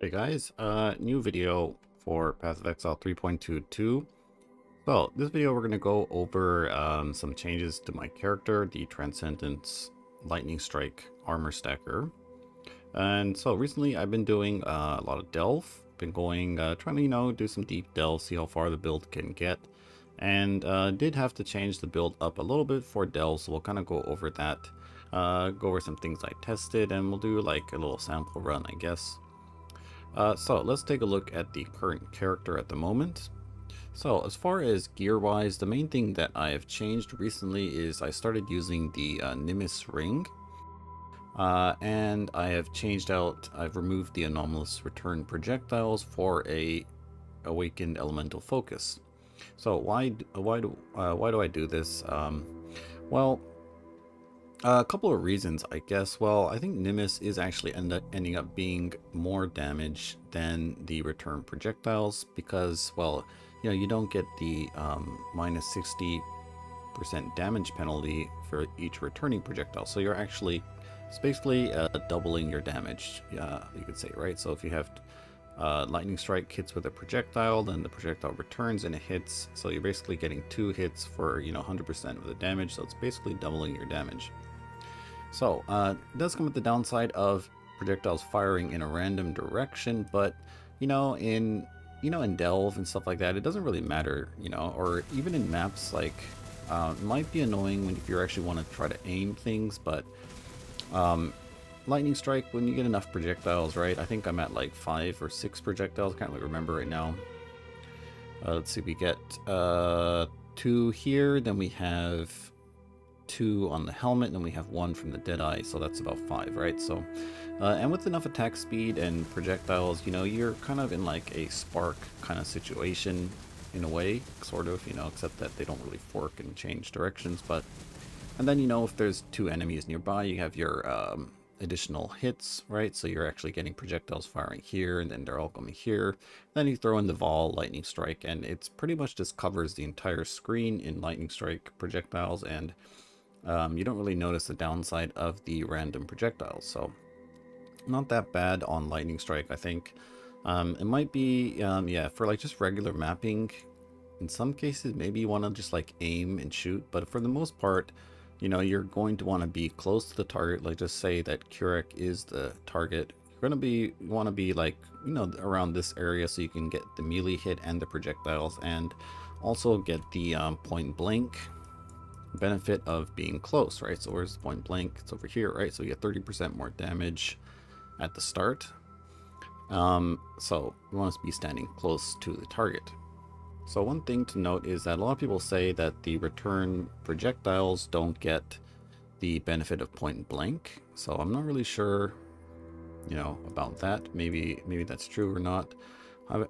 Hey guys, new video for Path of Exile 3.22. So this video we're going to go over some changes to my character, the Transcendence Lightning Strike Armor Stacker. And so recently I've been doing a lot of delve, been going, trying to, do some deep delve, see how far the build can get. And did have to change the build up a little bit for delve, so we'll kind of go over that, go over some things I tested, and we'll do like a little sample run, I guess. So let's take a look at the current character at the moment. So as far as gear wise, the main thing that I have changed recently is I started using the Nimbus ring. And I have I've removed the anomalous return projectiles for a awakened elemental focus. So why do I do this? Well, a couple of reasons, I guess. Well, I think Nimbus is actually ending up being more damage than the return projectiles because, well, you don't get the minus 60% damage penalty for each returning projectile. So it's basically doubling your damage, you could say, right? So if you have lightning strike hits with a projectile, then the projectile returns and it hits. So you're basically getting 2 hits for 100% of the damage. So it's basically doubling your damage. So it does come with the downside of projectiles firing in a random direction, but in delve and stuff like that, it doesn't really matter, or even in maps like it might be annoying if you actually want to try to aim things, but lightning strike, when you get enough projectiles, right? I think I'm at like 5 or 6 projectiles, can't really remember right now. Let's see, we get 2 here, then we have 2 on the helmet, and then we have 1 from the Deadeye, so that's about 5, right? So and with enough attack speed and projectiles, you're kind of in like a spark kind of situation in a way, sort of, except that they don't really fork and change directions. But and then if there's 2 enemies nearby, you have your additional hits, right? So you're actually getting projectiles firing here, and then they're all coming here. Then you throw in the Vol lightning strike, and it's pretty much just covers the entire screen in lightning strike projectiles, and you don't really notice the downside of the random projectiles. So not that bad on lightning strike, I think. It might be, yeah, for like just regular mapping. In some cases, maybe you want to just like aim and shoot, but for the most part, you're going to want to be close to the target. Like just say that Kurek is the target. You're going to want to be like, around this area so you can get the melee hit and the projectiles, and also get the point blank benefit of being close, right? So where's the point blank? It's over here, right? So you get 30% more damage at the start. So you want to be standing close to the target. So one thing to note is that a lot of people say that the return projectiles don't get the benefit of point blank. So I'm not really sure, about that. Maybe that's true or not.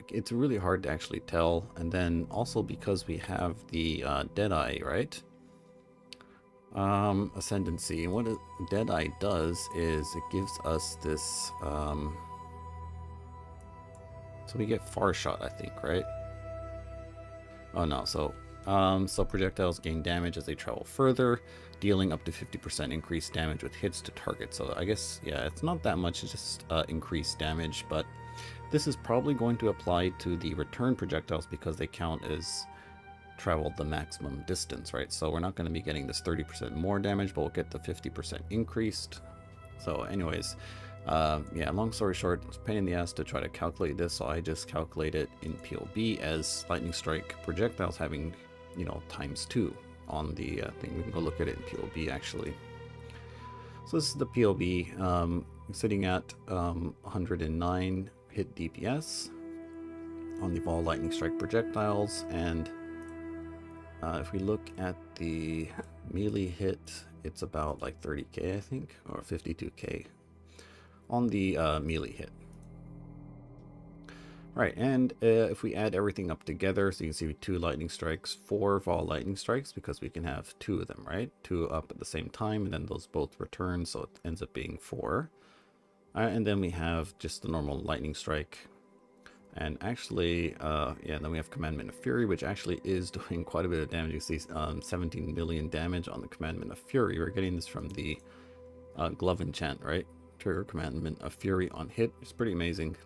It's really hard to actually tell. And then also because we have the Deadeye, right? Ascendancy. And what Deadeye does is it gives us this, so we get far shot, I think, right? Oh no, so projectiles gain damage as they travel further, dealing up to 50% increased damage with hits to target. So I guess, yeah, it's not that much, it's just increased damage, but this is probably going to apply to the return projectiles because they count as traveled the maximum distance, right? So we're not going to be getting this 30% more damage, but we'll get the 50% increased. So anyways, yeah, long story short, it's a pain in the ass to try to calculate this, so I just calculate it in POB as lightning strike projectiles having, ×2 on the thing. We can go look at it in POB actually. So this is the POB, sitting at 109 hit DPS on the Vol lightning strike projectiles, and if we look at the melee hit, it's about like 30k, I think, or 52k on the melee hit. Right, and if we add everything up together, so you can see 2 lightning strikes, 4 Vol lightning strikes, because we can have 2 of them, right? 2 up at the same time, and then those both return, so it ends up being 4. And then we have just the normal lightning strike. And actually, yeah, then we have Commandment of Fury, which actually is doing quite a bit of damage. You see 17 million damage on the Commandment of Fury. We're getting this from the glove enchant, right? Trigger Commandment of Fury on hit. It's pretty amazing.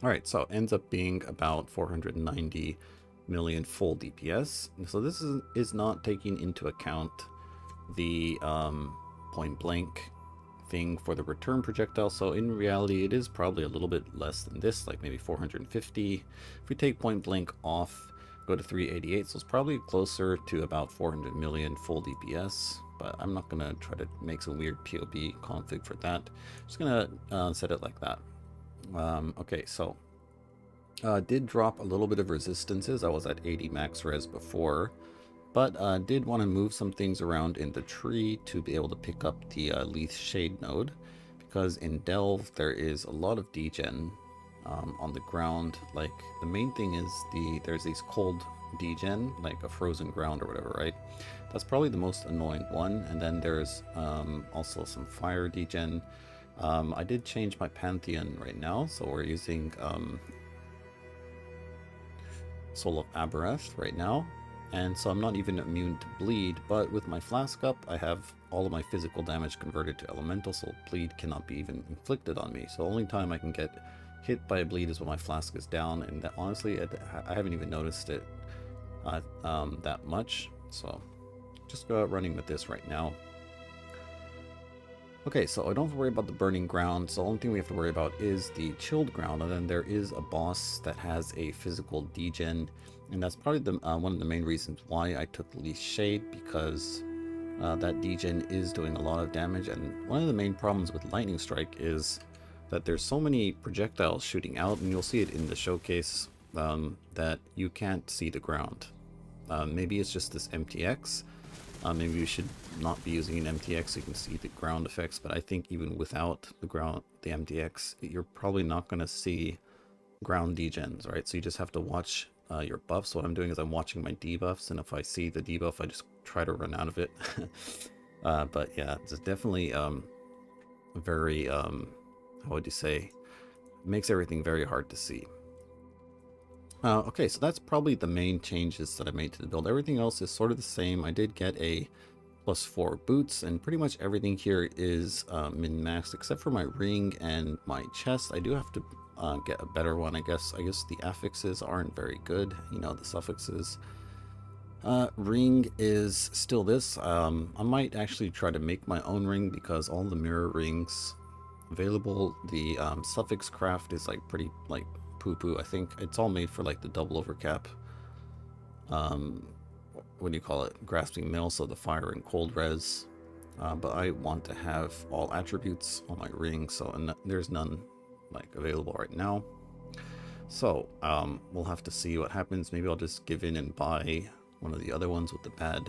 Alright, so it ends up being about 490 million full DPS. So this is not taking into account the point blank thing for the return projectile. So in reality, it is probably a little bit less than this, like maybe 450. If we take point blank off, go to 388, so it's probably closer to about 400 million full DPS. But I'm not gonna try to make some weird POB config for that. Just gonna set it like that. Okay, so did drop a little bit of resistances. I was at 80 max res before, but did want to move some things around in the tree to be able to pick up the Leaf Shade node, because in Delve there is a lot of degen on the ground. Like the main thing is there's these cold degen, like a frozen ground or whatever, right? That's probably the most annoying one. And then there's also some fire degen. I did change my Pantheon right now, so we're using Soul of Aberrath right now, and so I'm not even immune to bleed, but with my flask up I have all of my physical damage converted to elemental, so bleed cannot be even inflicted on me. So the only time I can get hit by a bleed is when my flask is down, and that, honestly I haven't even noticed it that much, so just go out running with this right now. Okay, so I don't have to worry about the burning ground, so the only thing we have to worry about is the chilled ground, and then there is a boss that has a physical degen, and that's probably the, one of the main reasons why I took the least shade, because that degen is doing a lot of damage. And one of the main problems with Lightning Strike is that there's so many projectiles shooting out, and you'll see it in the showcase, that you can't see the ground. Maybe it's just this MTX. Maybe you should not be using an MTX so you can see the ground effects, but I think even without the MTX, you're probably not going to see ground degens, right? So you just have to watch your buffs. What I'm doing is I'm watching my debuffs, and if I see the debuff, I just try to run out of it. But yeah, it's definitely very, how would you say, it makes everything very hard to see. Okay, so that's probably the main changes that I made to the build. Everything else is sort of the same. I did get a +4 boots, and pretty much everything here is min-maxed except for my ring and my chest. I do have to get a better one, I guess. I guess the affixes aren't very good, you know, the suffixes. Ring is still this. I might actually try to make my own ring, because all the mirror rings available, the suffix craft is like pretty like poo-poo. I think it's all made for like the double overcap, what do you call it, grasping mill, so the fire and cold res, but I want to have all attributes on my ring, so and there's none like available right now, so we'll have to see what happens. Maybe I'll just give in and buy one of the other ones with the bad,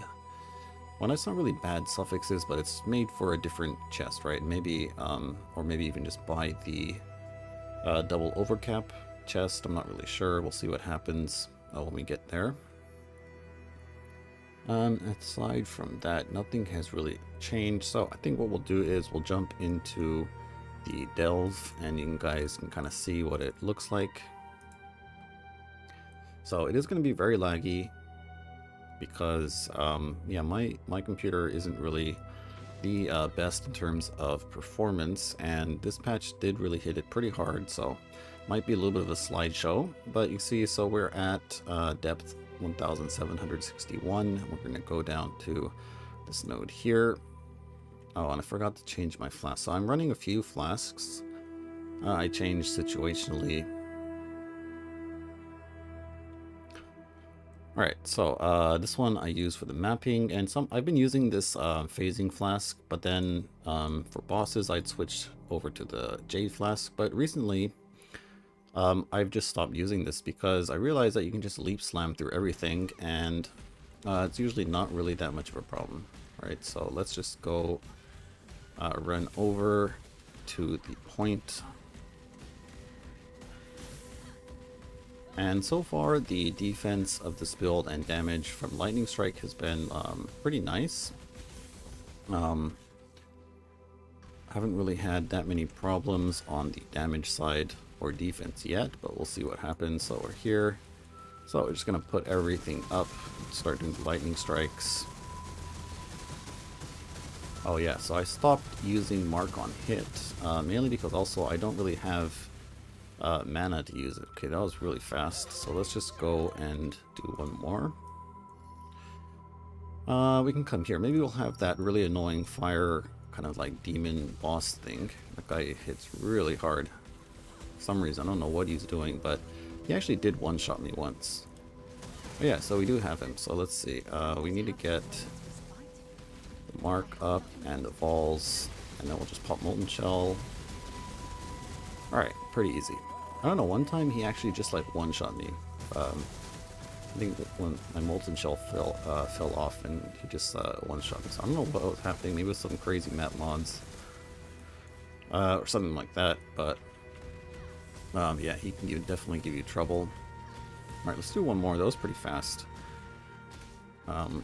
well, it's not really bad suffixes, but it's made for a different chest, right? Maybe or maybe even just buy the double overcap chest. I'm not really sure. We'll see what happens when we get there. Aside from that, nothing has really changed, so I think what we'll do is we'll jump into the delve, and you guys can kind of see what it looks like. So it is going to be very laggy, because yeah, my computer isn't really the best in terms of performance, and this patch did really hit it pretty hard, so might be a little bit of a slideshow. But you see, so we're at depth 1761. We're going to go down to this node here. Oh, and I forgot to change my flask, so I'm running a few flasks. I changed situationally. Alright, so this one I use for the mapping, and I've been using this phasing flask, but then for bosses I'd switch over to the Jade flask. But recently I've just stopped using this, because I realized that you can just leap slam through everything, and it's usually not really that much of a problem. Alright, so let's just go run over to the point. And so far, the defense of this build and damage from Lightning Strike has been pretty nice. Haven't really had that many problems on the damage side or defense yet, but we'll see what happens. So we're here. So we're just going to put everything up, start doing Lightning Strikes. Oh yeah, so I stopped using mark on hit, mainly because also I don't really have mana to use it. Okay, that was really fast. So let's just go and do one more. We can come here. Maybe we'll have that really annoying fire kind of like demon boss thing. That guy hits really hard. For some reason, I don't know what he's doing, but he actually did one-shot me once. But yeah, so we do have him. So let's see. We need to get the mark up and the balls, and then we'll just pop Molten Shell. Alright, pretty easy. I don't know, one time he actually just like one-shot me. I think when my Molten Shell fell off and he just one-shot me. So I don't know what was happening. Maybe it was some crazy map mods. Or something like that, but yeah, he can definitely give you trouble. Alright, let's do one more. That was pretty fast. Let's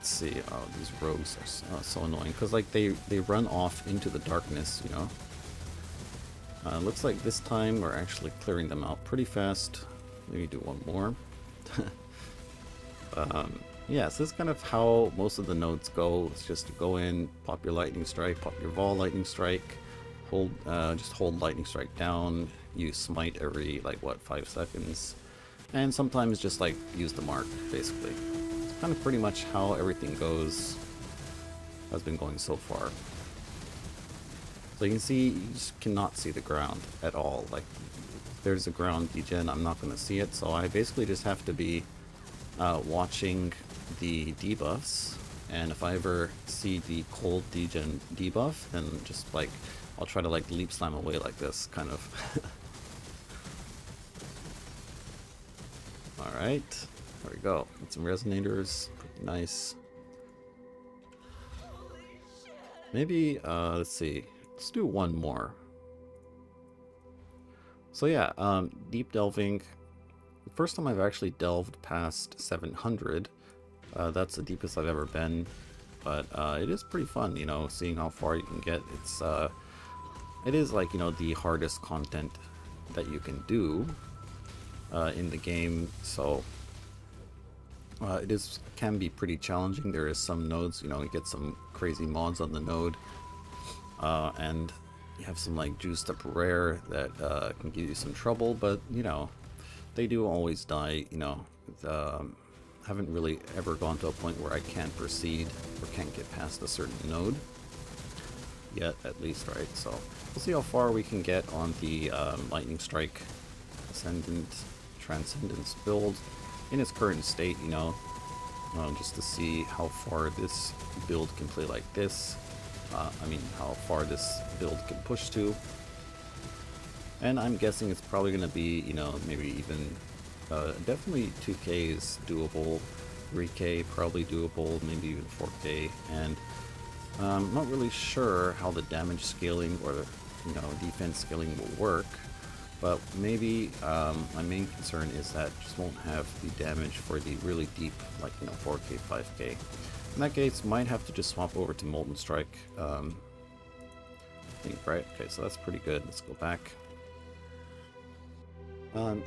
see. Oh, these rogues are so annoying because like they run off into the darkness, you know. Looks like this time we're actually clearing them out pretty fast. Maybe do one more. Yeah, so this is kind of how most of the nodes go. It's just to go in, pop your lightning strike, pop your Vol lightning strike, hold, just hold lightning strike down. You smite every like what 5 seconds, and sometimes just like use the mark. Basically, it's kind of pretty much how everything has been going so far. So you can see, you just cannot see the ground at all. Like, there's a ground degen, I'm not going to see it, so I basically just have to be watching the debuffs, and if I ever see the cold degen debuff, then just like, I'll try to like leap slam away like this, kind of. Alright, there we go. Got some resonators, pretty nice. Maybe, let's see. Let's do one more. So yeah, deep delving. The first time I've actually delved past 700. That's the deepest I've ever been. But it is pretty fun, you know, seeing how far you can get. It is like, you know, the hardest content that you can do in the game. So it can be pretty challenging. There is some nodes, you know, you get some crazy mods on the node. And you have some like juiced up rare that can give you some trouble, but you know, they do always die, you know. Haven't really ever gone to a point where I can't proceed or can't get past a certain node yet, at least, right? So we'll see how far we can get on the lightning strike Transcendence build in its current state, you know, just to see how far this build can play like this. I mean, how far this build can push to. And I'm guessing it's probably going to be, you know, maybe even, definitely 2K is doable, 3K probably doable, maybe even 4K, and I'm not really sure how the damage scaling or, you know, defense scaling will work, but maybe my main concern is that I just won't have the damage for the really deep, like, you know, 4K, 5K. In that case, might have to just swap over to Molten Strike. I think, right? Okay, so that's pretty good. Let's go back.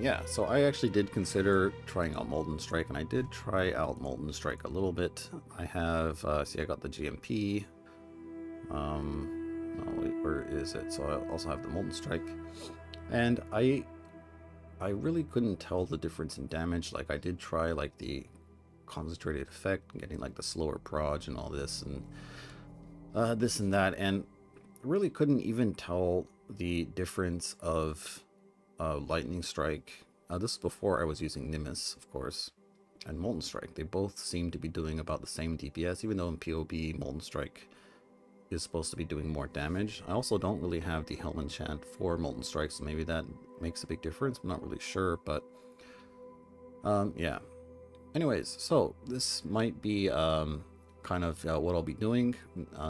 Yeah, so I actually did consider trying out Molten Strike, and I did try out Molten Strike a little bit. I have, see, I got the GMP. Oh, wait, where is it? So I also have the Molten Strike. And I really couldn't tell the difference in damage. Like, I did try, like, the concentrated effect, getting like the slower proj and all this and this and that, and really couldn't even tell the difference of lightning strike. This is before I was using Nimbus, of course, and Molten Strike. They both seem to be doing about the same DPS, even though in PoB Molten Strike is supposed to be doing more damage. I also don't really have the Helm enchant for Molten Strike, so maybe that makes a big difference. I'm not really sure, but yeah. Anyways, so this might be kind of what I'll be doing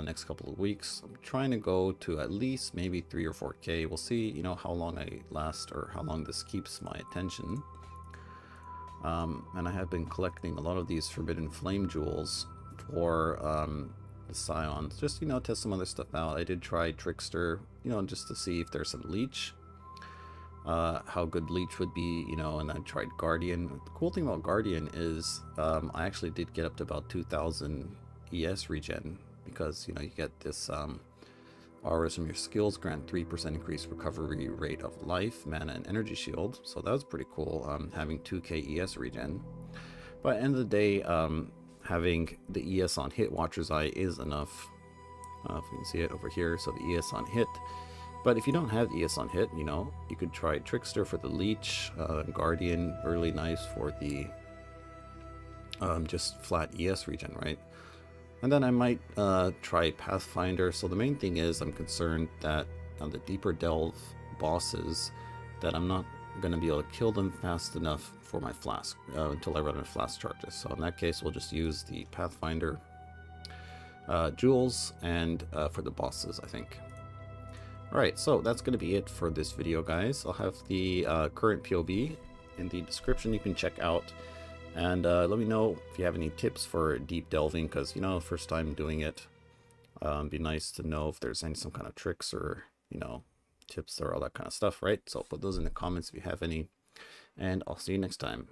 next couple of weeks. I'm trying to go to at least maybe 3 or 4K. We'll see, you know, how long I last or how long this keeps my attention. And I have been collecting a lot of these Forbidden Flame jewels for the Scions. Just, you know, test some other stuff out. I did try Trickster, you know, just to see if there's some Leech. How good Leech would be, you know, and I tried Guardian. The cool thing about Guardian is I actually did get up to about 2000 ES regen because, you know, you get this Powers from your skills grant 3% increased recovery rate of life, mana, and energy shield. So that was pretty cool, having 2k ES regen. But at the end of the day, having the ES on hit Watcher's Eye is enough. If you can see it over here, so the ES on hit. But if you don't have ES on hit, you know, you could try Trickster for the Leech, Guardian, really nice for the just flat ES regen, right? And then I might try Pathfinder. So the main thing is I'm concerned that on the deeper delve bosses, that I'm not going to be able to kill them fast enough for my flask until I run out of flask charges. So in that case, we'll just use the Pathfinder jewels and for the bosses, I think. Alright, so that's going to be it for this video, guys. I'll have the current POV in the description you can check out. And let me know if you have any tips for deep delving, because, you know, first time doing it. It'd be nice to know if there's some kind of tricks or, you know, tips or all that kind of stuff, right? So put those in the comments if you have any. And I'll see you next time.